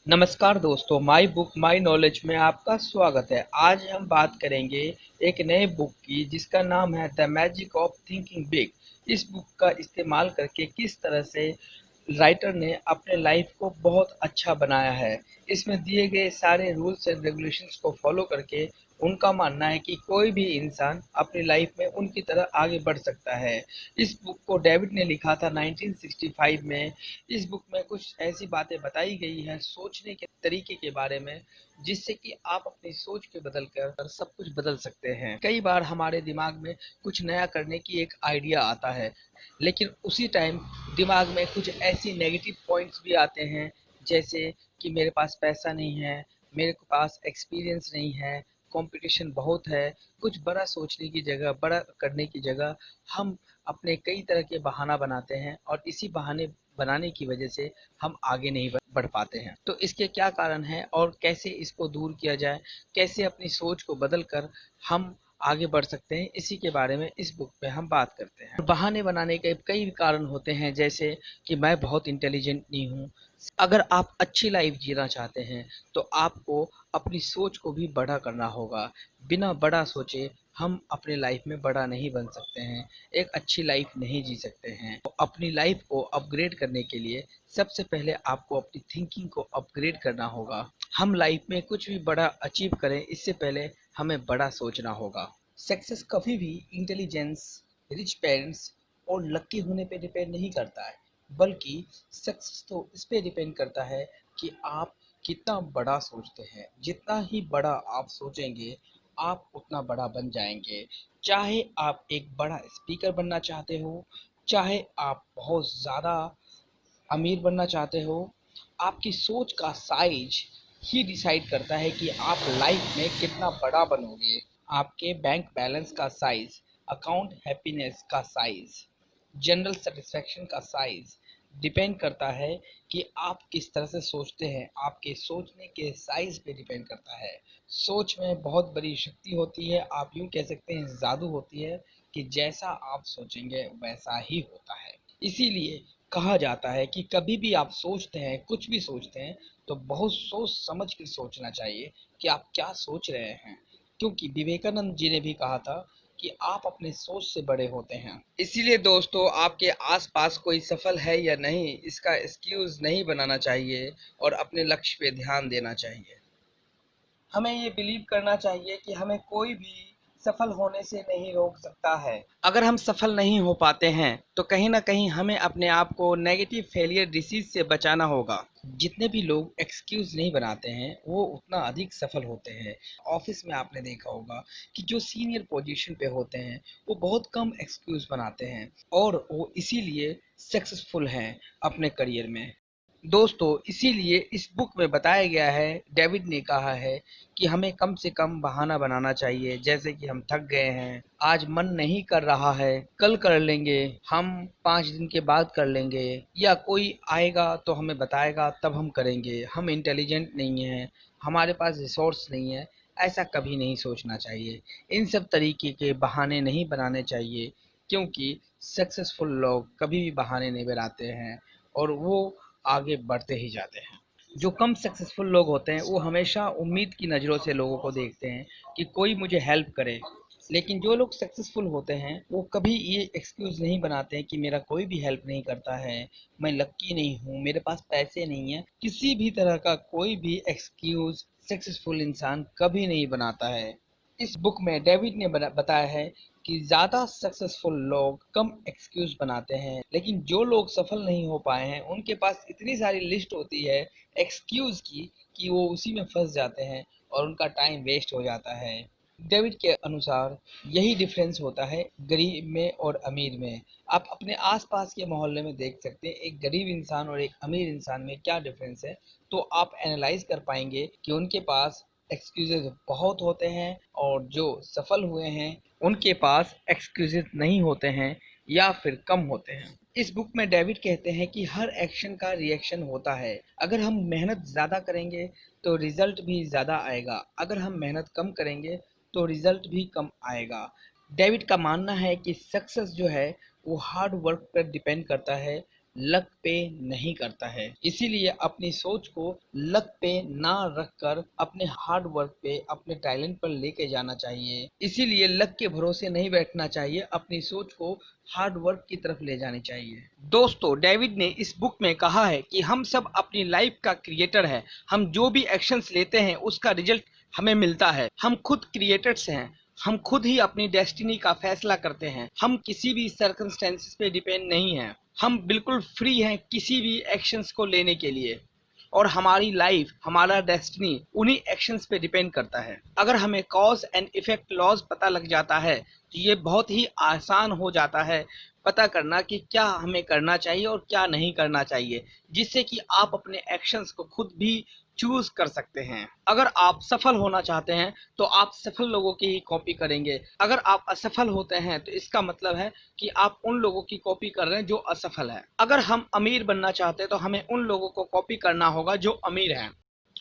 नमस्कार दोस्तों, my book my knowledge में आपका स्वागत है। आज हम बात करेंगे एक नए बुक की जिसका नाम है the magic of thinking big. इस बुक का इस्तेमाल करके किस तरह से राइटर ने अपने लाइफ को बहुत अच्छा बनाया है। इसमें दिए गए सारे रूल्स एंड रेगुलेशंस को फॉलो करके उनका मानना है कि कोई भी इंसान अपनी लाइफ में उनकी तरह आगे बढ़ सकता है। इस बुक को डेविड ने लिखा था 1965 में। इस बुक में कुछ ऐसी बातें बताई गई हैं सोचने के तरीके के बारे में, जिससे कि आप अपनी सोच के बदल कर सब कुछ बदल सकते हैं। कई बार हमारे दिमाग में कुछ नया करने की एक आइडिया आता है, लेकिन उसी टाइम दिमाग में कुछ ऐसी नेगेटिव पॉइंट्स भी आते हैं, जैसे कि मेरे पास पैसा नहीं है, मेरे पास एक्सपीरियंस नहीं है, कंपटीशन बहुत है। कुछ बड़ा सोचने की जगह, बड़ा करने की जगह हम अपने कई तरह के बहाना बनाते हैं और इसी बहाने बनाने की वजह से हम आगे नहीं बढ़ पाते हैं। तो इसके क्या कारण हैं और कैसे इसको दूर किया जाए, कैसे अपनी सोच को बदल कर हम आगे बढ़ सकते हैं, इसी के बारे में इस बुक में हम बात करते हैं। बहाने बनाने के कई कारण होते हैं, जैसे कि मैं बहुत इंटेलिजेंट नहीं हूँ। अगर आप अच्छी लाइफ जीना चाहते हैं तो आपको अपनी सोच को भी बड़ा करना होगा। बिना बड़ा सोचे हम अपनी लाइफ में बड़ा नहीं बन सकते हैं, एक अच्छी लाइफ नहीं जी सकते हैं। तो अपनी लाइफ को अपग्रेड करने के लिए सबसे पहले आपको अपनी थिंकिंग को अपग्रेड करना होगा। हम लाइफ में कुछ भी बड़ा अचीव करें, इससे पहले हमें बड़ा सोचना होगा। सक्सेस कभी भी इंटेलिजेंस, रिच पेरेंट्स और लकी होने पे डिपेंड नहीं करता है, बल्कि सक्सेस तो इस पे डिपेंड करता है कि आप कितना बड़ा सोचते हैं। जितना ही बड़ा आप सोचेंगे, आप उतना बड़ा बन जाएंगे। चाहे आप एक बड़ा स्पीकर बनना चाहते हो, चाहे आप बहुत ज़्यादा अमीर बनना चाहते हो, आपकी सोच का साइज ही डिसाइड करता है कि आप लाइफ में कितना बड़ा बनोगे। आपके बैंक बैलेंस का साइज, अकाउंट हैप्पीनेस का साइज, जनरल सेटिस्फैक्शन का साइज डिपेंड करता है कि आप किस तरह से सोचते हैं। आपके सोचने के साइज पे डिपेंड करता है। सोच में बहुत बड़ी शक्ति होती है, आप यूँ कह सकते हैं जादू होती है कि जैसा आप सोचेंगे वैसा ही होता है। इसीलिए कहा जाता है कि कभी भी आप सोचते हैं, कुछ भी सोचते हैं, तो बहुत सोच समझ के सोचना चाहिए कि आप क्या सोच रहे हैं। क्योंकि विवेकानंद जी ने भी कहा था कि आप अपने सोच से बड़े होते हैं। इसीलिए दोस्तों, आपके आसपास कोई सफल है या नहीं, इसका एक्सक्यूज नहीं बनाना चाहिए और अपने लक्ष्य पे ध्यान देना चाहिए। हमें ये बिलीव करना चाहिए कि हमें कोई भी सफल होने से नहीं रोक सकता है। अगर हम सफल नहीं हो पाते हैं तो कहीं ना कहीं हमें अपने आप को नेगेटिव फेलियर डिसीज से बचाना होगा। जितने भी लोग एक्सक्यूज नहीं बनाते हैं वो उतना अधिक सफल होते हैं। ऑफिस में आपने देखा होगा कि जो सीनियर पोजीशन पे होते हैं वो बहुत कम एक्सक्यूज बनाते हैं और वो इसीलिए सक्सेसफुल हैं अपने करियर में। दोस्तों, इसीलिए इस बुक में बताया गया है, डेविड ने कहा है कि हमें कम से कम बहाना बनाना चाहिए, जैसे कि हम थक गए हैं, आज मन नहीं कर रहा है, कल कर लेंगे, हम 5 दिन के बाद कर लेंगे, या कोई आएगा तो हमें बताएगा तब हम करेंगे, हम इंटेलिजेंट नहीं हैं, हमारे पास रिसोर्स नहीं है। ऐसा कभी नहीं सोचना चाहिए। इन सब तरीके के बहाने नहीं बनाने चाहिए, क्योंकि सक्सेसफुल लोग कभी भी बहाने नहीं बनाते हैं और वो आगे बढ़ते ही जाते हैं। जो कम सक्सेसफुल लोग होते हैं वो हमेशा उम्मीद की नज़रों से लोगों को देखते हैं कि कोई मुझे हेल्प करे। लेकिन जो लोग सक्सेसफुल होते हैं वो कभी ये एक्सक्यूज़ नहीं बनाते हैं कि मेरा कोई भी हेल्प नहीं करता है, मैं लक्की नहीं हूँ, मेरे पास पैसे नहीं है। किसी भी तरह का कोई भी एक्सक्यूज़ सक्सेसफुल इंसान कभी नहीं बनाता है। इस बुक में डेविड ने बताया है कि ज़्यादा सक्सेसफुल लोग कम एक्सक्यूज बनाते हैं, लेकिन जो लोग सफल नहीं हो पाए हैं उनके पास इतनी सारी लिस्ट होती है एक्सक्यूज की कि वो उसी में फंस जाते हैं और उनका टाइम वेस्ट हो जाता है। डेविड के अनुसार यही डिफरेंस होता है गरीब में और अमीर में। आप अपने आसपास के मोहल्ले में देख सकते हैं एक गरीब इंसान और एक अमीर इंसान में क्या डिफरेंस है। तो आप एनालाइज कर पाएंगे कि उनके पास एक्सक्यूजेज बहुत होते हैं और जो सफल हुए हैं उनके पास एक्सक्यूजेज नहीं होते हैं या फिर कम होते हैं। इस बुक में डेविड कहते हैं कि हर एक्शन का रिएक्शन होता है। अगर हम मेहनत ज़्यादा करेंगे तो रिजल्ट भी ज़्यादा आएगा, अगर हम मेहनत कम करेंगे तो रिजल्ट भी कम आएगा। डेविड का मानना है कि सक्सेस जो है वो हार्ड वर्क पर डिपेंड करता है, लक पे नहीं करता है। इसीलिए अपनी सोच को लक पे ना रखकर अपने हार्ड वर्क पे, अपने टैलेंट पर लेके जाना चाहिए। इसीलिए लक के भरोसे नहीं बैठना चाहिए, अपनी सोच को हार्ड वर्क की तरफ ले जानी चाहिए। दोस्तों, डेविड ने इस बुक में कहा है कि हम सब अपनी लाइफ का क्रिएटर है। हम जो भी एक्शंस लेते हैं उसका रिजल्ट हमें मिलता है। हम खुद क्रिएटर्स हैं। हम खुद ही अपनी डेस्टिनी का फैसला करते हैं। हम किसी भी सर्कमस्टेंसेस पे डिपेंड नहीं हैं। हम बिल्कुल फ्री हैं किसी भी एक्शंस को लेने के लिए, और हमारी लाइफ, हमारा डेस्टिनी उन्हीं एक्शंस पे डिपेंड करता है। अगर हमें कॉज एंड इफेक्ट लॉज पता लग जाता है तो ये बहुत ही आसान हो जाता है पता करना कि क्या हमें करना चाहिए और क्या नहीं करना चाहिए, जिससे कि आप अपने एक्शंस को खुद भी चूज कर सकते हैं। अगर आप सफल होना चाहते हैं तो आप सफल लोगों की ही कॉपी करेंगे। अगर आप असफल होते हैं तो इसका मतलब है कि आप उन लोगों की कॉपी कर रहे हैं जो असफल है। अगर हम अमीर बनना चाहते हैं तो हमें उन लोगों को कॉपी करना होगा जो अमीर हैं।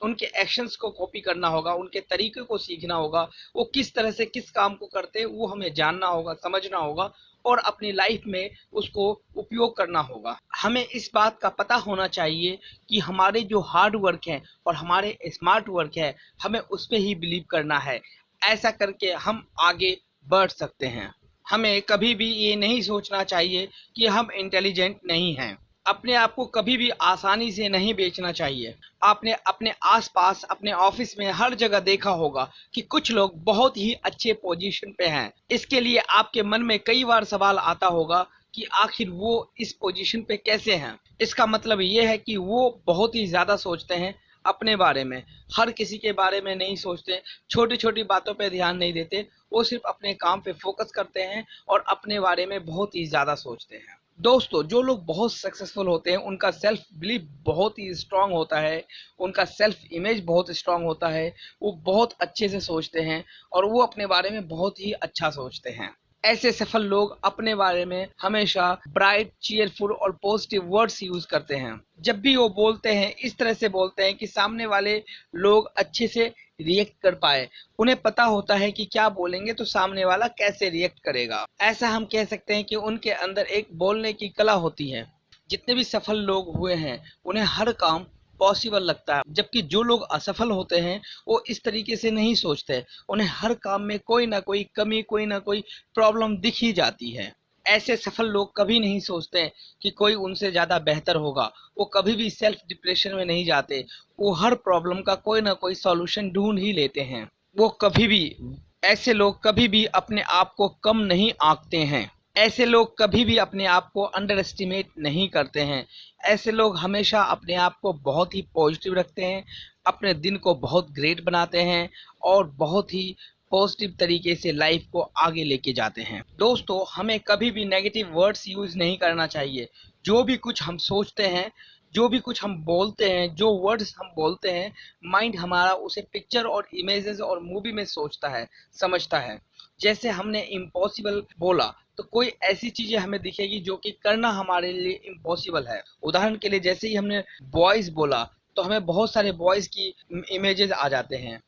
उनके एक्शंस को कॉपी करना होगा, उनके तरीके को सीखना होगा, वो किस तरह से किस काम को करते हैं वो हमें जानना होगा, समझना होगा और अपनी लाइफ में उसको उपयोग करना होगा। हमें इस बात का पता होना चाहिए कि हमारे जो हार्ड वर्क है और हमारे स्मार्ट वर्क है, हमें उस पे ही बिलीव करना है। ऐसा करके हम आगे बढ़ सकते हैं। हमें कभी भी ये नहीं सोचना चाहिए कि हम इंटेलिजेंट नहीं हैं। अपने आप को कभी भी आसानी से नहीं बेचना चाहिए। आपने अपने आसपास, अपने ऑफिस में हर जगह देखा होगा कि कुछ लोग बहुत ही अच्छे पोजीशन पे हैं। इसके लिए आपके मन में कई बार सवाल आता होगा कि आखिर वो इस पोजीशन पे कैसे हैं। इसका मतलब ये है कि वो बहुत ही ज़्यादा सोचते हैं अपने बारे में, हर किसी के बारे में नहीं सोचते, छोटी छोटी बातों पे ध्यान नहीं देते। वो सिर्फ अपने काम पे फोकस करते हैं और अपने बारे में बहुत ही ज़्यादा सोचते हैं। दोस्तों, जो लोग बहुत सक्सेसफुल होते हैं उनका सेल्फ बिलीफ बहुत ही स्ट्रांग होता है, उनका सेल्फ इमेज बहुत स्ट्रांग होता है, वो बहुत अच्छे से सोचते हैं और वो अपने बारे में बहुत ही अच्छा सोचते हैं। ऐसे सफल लोग अपने बारे में हमेशा ब्राइट, चीयरफुल और पॉजिटिव वर्ड्स यूज करते हैं। जब भी वो बोलते हैं इस तरह से बोलते हैं कि सामने वाले लोग अच्छे से रिएक्ट कर पाए। उन्हें पता होता है कि क्या बोलेंगे तो सामने वाला कैसे रिएक्ट करेगा। ऐसा हम कह सकते हैं कि उनके अंदर एक बोलने की कला होती है। जितने भी सफल लोग हुए हैं उन्हें हर काम पॉसिबल लगता है, जबकि जो लोग असफल होते हैं वो इस तरीके से नहीं सोचते। उन्हें हर काम में कोई ना कोई कमी, कोई ना कोई प्रॉब्लम दिख ही जाती है। ऐसे सफल लोग कभी नहीं सोचते कि कोई उनसे ज़्यादा बेहतर होगा। वो कभी भी सेल्फ डिप्रेशन में नहीं जाते। वो हर प्रॉब्लम का कोई ना कोई सॉल्यूशन ढूंढ ही लेते हैं। वो कभी भी, ऐसे लोग कभी भी अपने आप को कम नहीं आंकते हैं। ऐसे लोग कभी भी अपने आप को अंडर एस्टिमेट नहीं करते हैं। ऐसे लोग हमेशा अपने आप को बहुत ही पॉजिटिव रखते हैं, अपने दिन को बहुत ग्रेट बनाते हैं और बहुत ही पॉजिटिव तरीके से लाइफ को आगे लेके जाते हैं। दोस्तों, हमें कभी भी नेगेटिव वर्ड्स यूज नहीं करना चाहिए। जो भी कुछ हम सोचते हैं, जो भी कुछ हम बोलते हैं, जो वर्ड्स हम बोलते हैं, माइंड हमारा उसे पिक्चर और इमेजेस और मूवी में सोचता है, समझता है। जैसे हमने इम्पॉसिबल बोला तो कोई ऐसी चीजें हमें दिखेगी जो कि करना हमारे लिए इम्पॉसिबल है। उदाहरण के लिए जैसे ही हमने बॉयज बोला तो हमें बहुत सारे बॉयज की इमेजेस आ जाते हैं।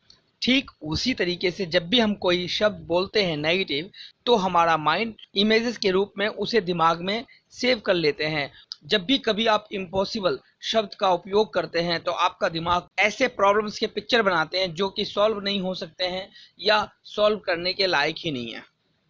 ठीक उसी तरीके से जब भी हम कोई शब्द बोलते हैं नेगेटिव, तो हमारा माइंड इमेजेस के रूप में उसे दिमाग में सेव कर लेते हैं। जब भी कभी आप इम्पॉसिबल शब्द का उपयोग करते हैं तो आपका दिमाग ऐसे प्रॉब्लम्स के पिक्चर बनाते हैं जो कि सॉल्व नहीं हो सकते हैं या सॉल्व करने के लायक ही नहीं है।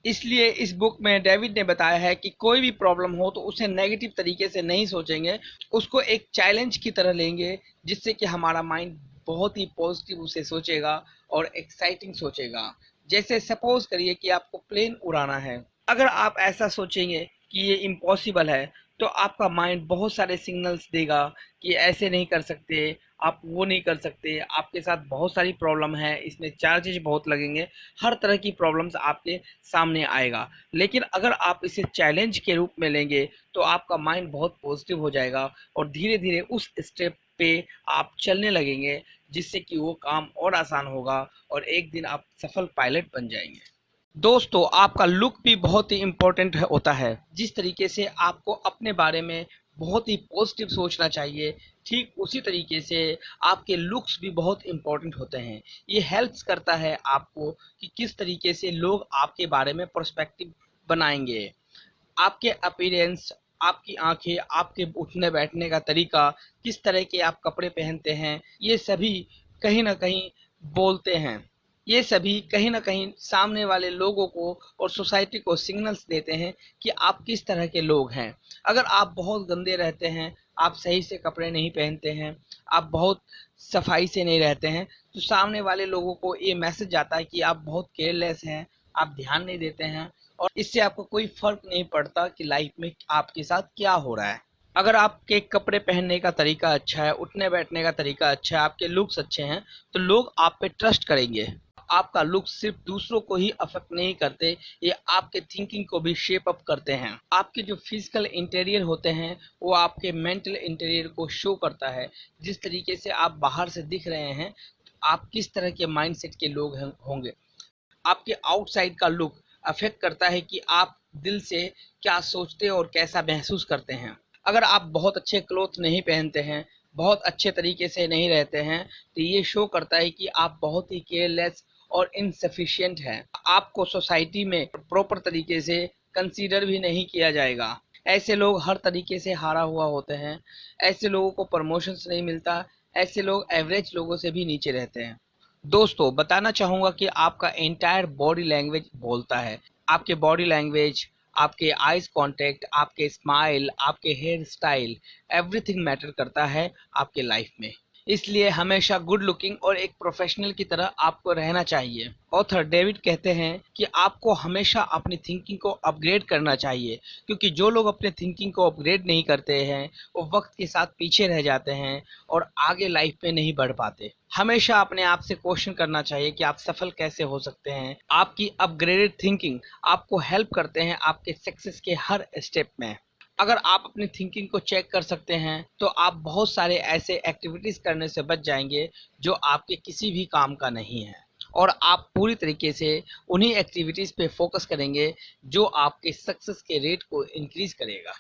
इसलिए इस बुक में डेविड ने बताया है कि कोई भी प्रॉब्लम हो तो उसे नेगेटिव तरीके से नहीं सोचेंगे, उसको एक चैलेंज की तरह लेंगे, जिससे कि हमारा माइंड बहुत ही पॉजिटिव उसे सोचेगा और एक्साइटिंग सोचेगा। जैसे सपोज करिए कि आपको प्लेन उड़ाना है। अगर आप ऐसा सोचेंगे कि ये इम्पॉसिबल है तो आपका माइंड बहुत सारे सिग्नल्स देगा कि ऐसे नहीं कर सकते, आप वो नहीं कर सकते, आपके साथ बहुत सारी प्रॉब्लम है, इसमें चार्जेस बहुत लगेंगे, हर तरह की प्रॉब्लम्स आपके सामने आएगा। लेकिन अगर आप इसे चैलेंज के रूप में लेंगे तो आपका माइंड बहुत पॉजिटिव हो जाएगा और धीरे धीरे उस स्टेप पे आप चलने लगेंगे, जिससे कि वो काम और आसान होगा और एक दिन आप सफल पायलट बन जाएंगे। दोस्तों, आपका लुक भी बहुत ही इम्पोर्टेंट होता है। जिस तरीके से आपको अपने बारे में बहुत ही पॉजिटिव सोचना चाहिए, ठीक उसी तरीके से आपके लुक्स भी बहुत इम्पोर्टेंट होते हैं। ये हेल्प्स करता है आपको कि किस तरीके से लोग आपके बारे में पर्सपेक्टिव बनाएंगे। आपके अपीयरेंस, आपकी आँखें, आपके उठने बैठने का तरीका, किस तरह के आप कपड़े पहनते हैं, ये सभी कहीं न कहीं बोलते हैं। ये सभी कहीं न कहीं सामने वाले लोगों को और सोसाइटी को सिग्नल्स देते हैं कि आप किस तरह के लोग हैं। अगर आप बहुत गंदे रहते हैं, आप सही से कपड़े नहीं पहनते हैं, आप बहुत सफाई से नहीं रहते हैं, तो सामने वाले लोगों को ये मैसेज जाता है कि आप बहुत केयरलेस हैं, आप ध्यान नहीं देते हैं और इससे आपको कोई फ़र्क नहीं पड़ता कि लाइफ में आपके साथ क्या हो रहा है। अगर आपके कपड़े पहनने का तरीका अच्छा है, उठने बैठने का तरीका अच्छा है, आपके लुक्स अच्छे हैं, तो लोग आप पे ट्रस्ट करेंगे। आपका लुक सिर्फ दूसरों को ही अफेक्ट नहीं करते, ये आपके थिंकिंग को भी शेप अप करते हैं। आपके जो फिजिकल इंटीरियर होते हैं, वो आपके मेंटल इंटीरियर को शो करता है। जिस तरीके से आप बाहर से दिख रहे हैं, आप किस तरह के माइंडसेट के लोग होंगे। आपके आउटसाइड का लुक अफेक्ट करता है कि आप दिल से क्या सोचते और कैसा महसूस करते हैं। अगर आप बहुत अच्छे क्लोथ नहीं पहनते हैं, बहुत अच्छे तरीके से नहीं रहते हैं, तो ये शो करता है कि आप बहुत ही केयरलेस और इनसफिशिएंट हैं। आपको सोसाइटी में प्रॉपर तरीके से कंसीडर भी नहीं किया जाएगा। ऐसे लोग हर तरीके से हारा हुआ होते हैं। ऐसे लोगों को प्रमोशंस नहीं मिलता। ऐसे लोग एवरेज लोगों से भी नीचे रहते हैं। दोस्तों, बताना चाहूँगा कि आपका एंटायर बॉडी लैंग्वेज बोलता है। आपके बॉडी लैंग्वेज, आपके आइज़ कॉन्टैक्ट, आपके स्माइल, आपके हेयर स्टाइल, एवरीथिंग मैटर करता है आपके लाइफ में। इसलिए हमेशा गुड लुकिंग और एक प्रोफेशनल की तरह आपको रहना चाहिए। ऑथर डेविड कहते हैं कि आपको हमेशा अपनी थिंकिंग को अपग्रेड करना चाहिए, क्योंकि जो लोग अपने थिंकिंग को अपग्रेड नहीं करते हैं, वो वक्त के साथ पीछे रह जाते हैं और आगे लाइफ में नहीं बढ़ पाते। हमेशा अपने आप से क्वेश्चन करना चाहिए कि आप सफल कैसे हो सकते हैं। आपकी अपग्रेडेड थिंकिंग आपको हेल्प करते हैं आपके सक्सेस के हर स्टेप में। अगर आप अपनी थिंकिंग को चेक कर सकते हैं, तो आप बहुत सारे ऐसे एक्टिविटीज़ करने से बच जाएंगे जो आपके किसी भी काम का नहीं है और आप पूरी तरीके से उन्हीं एक्टिविटीज़ पे फोकस करेंगे जो आपके सक्सेस के रेट को इंक्रीज़ करेगा।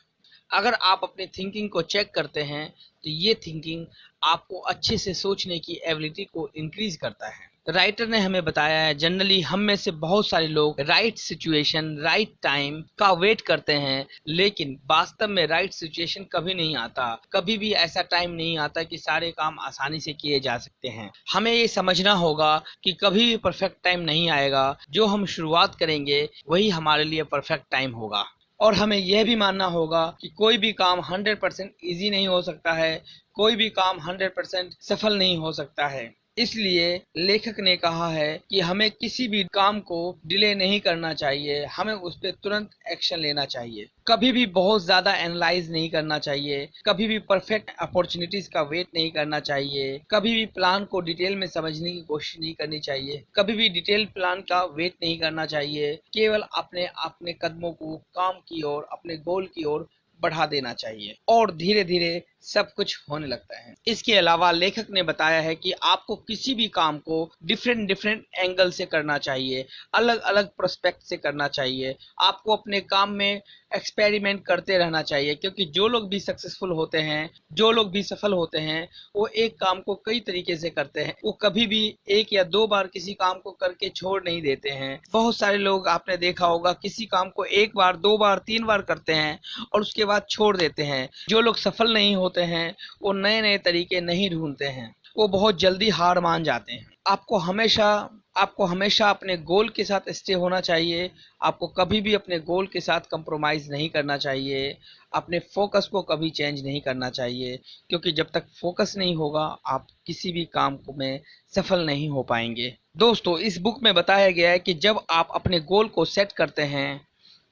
अगर आप अपनी थिंकिंग को चेक करते हैं, तो ये थिंकिंग आपको अच्छे से सोचने की एबिलिटी को इंक्रीज करता है। राइटर ने हमें बताया है, जनरली हम में से बहुत सारे लोग राइट सिचुएशन, राइट टाइम का वेट करते हैं, लेकिन वास्तव में राइट सिचुएशन कभी नहीं आता। कभी भी ऐसा टाइम नहीं आता कि सारे काम आसानी से किए जा सकते हैं। हमें ये समझना होगा कि कभी भी परफेक्ट टाइम नहीं आएगा। जो हम शुरुआत करेंगे, वही हमारे लिए परफेक्ट टाइम होगा। और हमें यह भी मानना होगा कि कोई भी काम 100% ईजी नहीं हो सकता है, कोई भी काम 100% सफल नहीं हो सकता है। इसलिए लेखक ने कहा है कि हमें किसी भी काम को डिले नहीं करना चाहिए, हमें उस पर तुरंत एक्शन लेना चाहिए। कभी भी बहुत ज़्यादा एनालाइज नहीं करना चाहिए, कभी भी परफेक्ट अपॉर्चुनिटीज़ का वेट नहीं करना चाहिए, कभी भी प्लान को डिटेल में समझने की कोशिश नहीं करनी चाहिए, कभी भी डिटेल प्लान का वेट नहीं करना चाहिए। केवल अपने अपने कदमों को काम की ओर, अपने गोल की ओर बढ़ा देना चाहिए और धीरे धीरे सब कुछ होने लगता है। इसके अलावा लेखक ने बताया है कि आपको किसी भी काम को डिफरेंट डिफरेंट एंगल से करना चाहिए, अलग अलग प्रोस्पेक्ट से करना चाहिए। आपको अपने काम में एक्सपेरिमेंट करते रहना चाहिए, क्योंकि जो लोग भी सक्सेसफुल होते हैं, जो लोग भी सफल होते हैं, वो एक काम को कई तरीके से करते हैं। वो कभी भी एक या दो बार किसी काम को करके छोड़ नहीं देते हैं। बहुत सारे लोग आपने देखा होगा किसी काम को एक बार, दो बार, तीन बार करते हैं और उसके बाद छोड़ देते हैं। जो लोग सफल नहीं होते हैं, वो नए नए तरीके नहीं ढूंढते हैं, वो बहुत जल्दी हार मान जाते हैं। आपको हमेशा अपने गोल के साथ स्टे होना चाहिए। आपको कभी भी अपने गोल के साथ कंप्रोमाइज़ नहीं करना चाहिए। अपने फोकस को कभी चेंज नहीं करना चाहिए, क्योंकि जब तक फोकस नहीं होगा, आप किसी भी काम को में सफल नहीं हो पाएंगे। दोस्तों, इस बुक में बताया गया है कि जब आप अपने गोल को सेट करते हैं,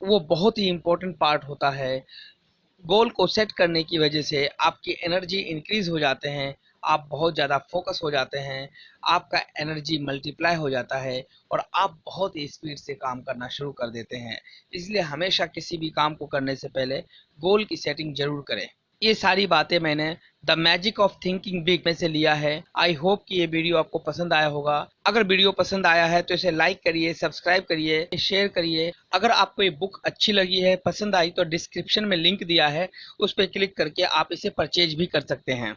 वो बहुत ही इम्पोर्टेंट पार्ट होता है। गोल को सेट करने की वजह से आपकी एनर्जी इंक्रीज हो जाते हैं, आप बहुत ज़्यादा फोकस हो जाते हैं, आपका एनर्जी मल्टीप्लाई हो जाता है और आप बहुत ही स्पीड से काम करना शुरू कर देते हैं। इसलिए हमेशा किसी भी काम को करने से पहले गोल की सेटिंग ज़रूर करें। ये सारी बातें मैंने the magic of thinking big में से लिया है। आई होप कि ये वीडियो आपको पसंद आया होगा। अगर वीडियो पसंद आया है तो इसे लाइक करिए, सब्सक्राइब करिए, शेयर करिए। अगर आपको ये बुक अच्छी लगी है, पसंद आई, तो डिस्क्रिप्शन में लिंक दिया है, उस पर क्लिक करके आप इसे परचेज भी कर सकते हैं।